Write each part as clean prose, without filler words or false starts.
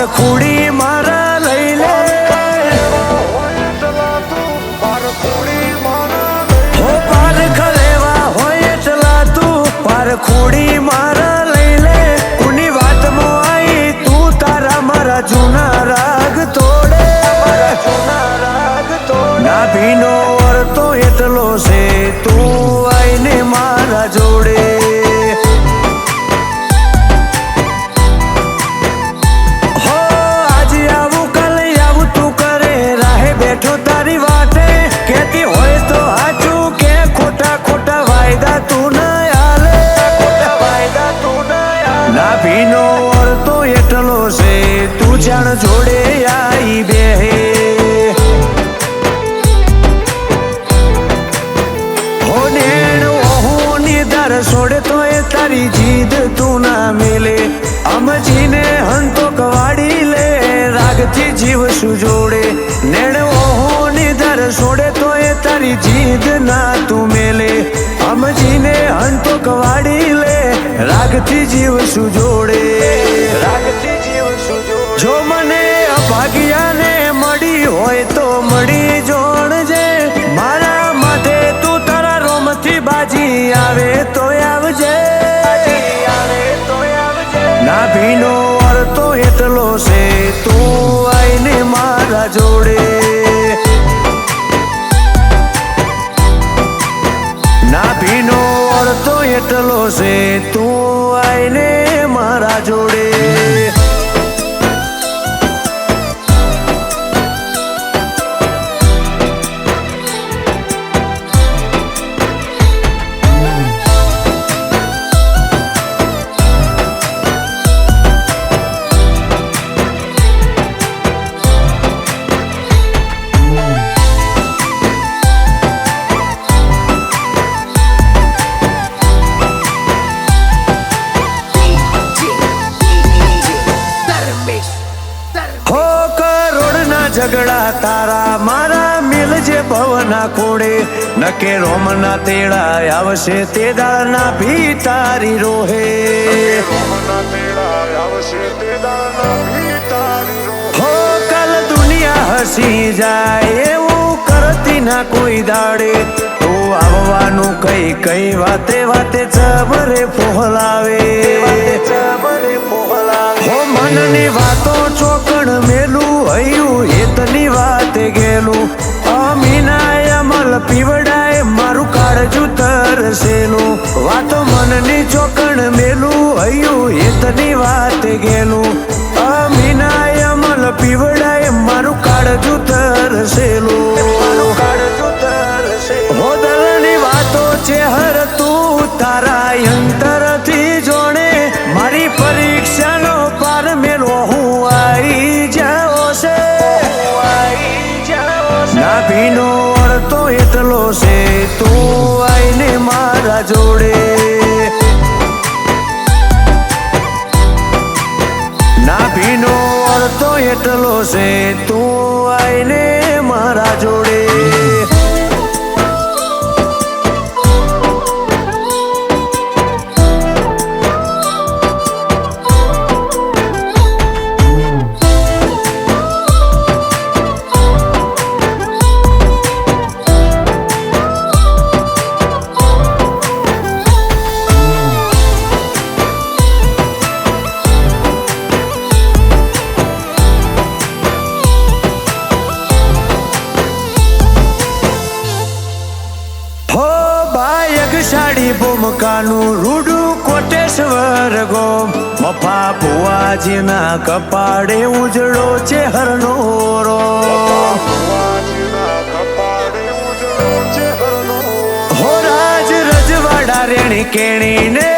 પારખુડી મારા લઈ લે, હો પારખ લેવા હોય એટલા તું પારખુડી મારા લઈ લે. કોની વાતમાં આવી તું તારા મારા જૂના રાગ તોડે, ના ભીનો વર્તો એટલો છે તું આઈને મારા જોડે. તારી વાતે કેતી હોય તો હાચું કે ખોટા ખોટા વાયદા તું ના આલે, ના ભીનો વર્તો એટલો છે તું જાણ જોડે આઈ બેહે. હો નેણ ઓહુની દર છોડે તો એ તારી જીદ તું ના મેલે, અમજીને હંતો કવાડી લે રાગથી જીવ શું જોડે. નેણ ઓહુની દર છોડે તો એ તારી જીદ ના તું મેલે, અમજીને હંતો કવાડી લે રાગથી જીવ શું જોડે. રાગથી જીવ શું જોડે. જો મને અભાગ્યાને મળી હોય તો મળી જોણજે, મારા માથે તું તારા રોમથી બાજી આવે તો આવજે, ના ભીનો વર્તો એટલો છે તું આઈને મારા જોડે. ના ભીનો વર્તો એટલો છે તું આઈને મારા જોડે. ઝઘડા તારા મારા મિલજે ભવના કોડે, નકે રોમના તેડા આવશે તે દાળના ભી તારી રોહે. હો કલ દુનિયા હસી જાય એવું કરતી ના કોઈ દાડે, તું આવવાનું કઈ કઈ વાતે વાતે ચબરે ફોહલાવે. હો મનની વાતો ચોકણ મેલું હૈયું હેતની વાતે ગેલું, અમીના અમલ પીવડાય મારું કાળજું તરસેલું. વાતો મનની ચોકણ મેલું હૈયું હેતની વાતે ગેલું, અમીના અમલ પીવડાય મારું કાળજું તરસેલું. હો દલની વાતો ચેહર તું તારા અંતરથી જોણે, મારી પરીક્ષાનો પાર મેળવો હું આવી જાઓ છે. ના ભીનો વર્તો એટલો છે તું આઈને મારા જોડે. ના ભીનો વર્તો એટલો છે તું આઈને મારા જોડે. સાડી ભૂમકાનું રૂડું કોટેશ્વર ગોમ, મફા ભુવાજીના કપાળે ઉજળો છે હરનો રો. હો રાજ રજવાડા રેણી કેણીને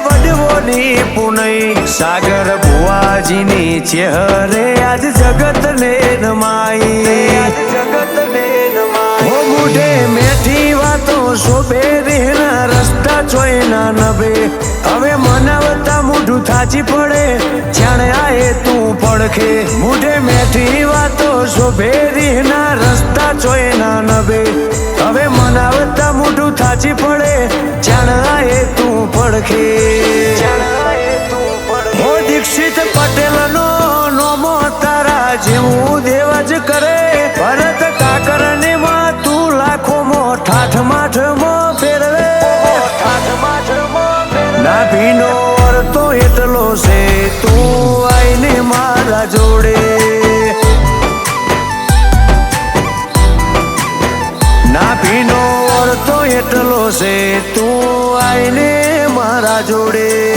વડવોની પુનઈ, સાગર ભુવાજીની ચેહરે આજ જગતને નમાઈ. હો મૂઢે મેઠી વાતો શોભે રેના રસ્તા ચોયના નભે, હવે મનાવતા મૂઢું થાચી પડે જાણે આએ તું પડખે. મૂઢે મેઠી વાતો શોભે રેના રસ્તા ચોયના નભે, હવે મનાવતા મૂઢું થાચી પડે જાણે આએ તું પડખે. હો દીક્ષિત પટેલનો નોમો રાજ કરે ભરત કાકરની માં તું લાખોમાં ઠાઠ ફેરવે ના ભીનો તો એટલો છે તું આઈને મારા જોડે ના ભીનો તો એટલો છે તું આઈને મારા જોડે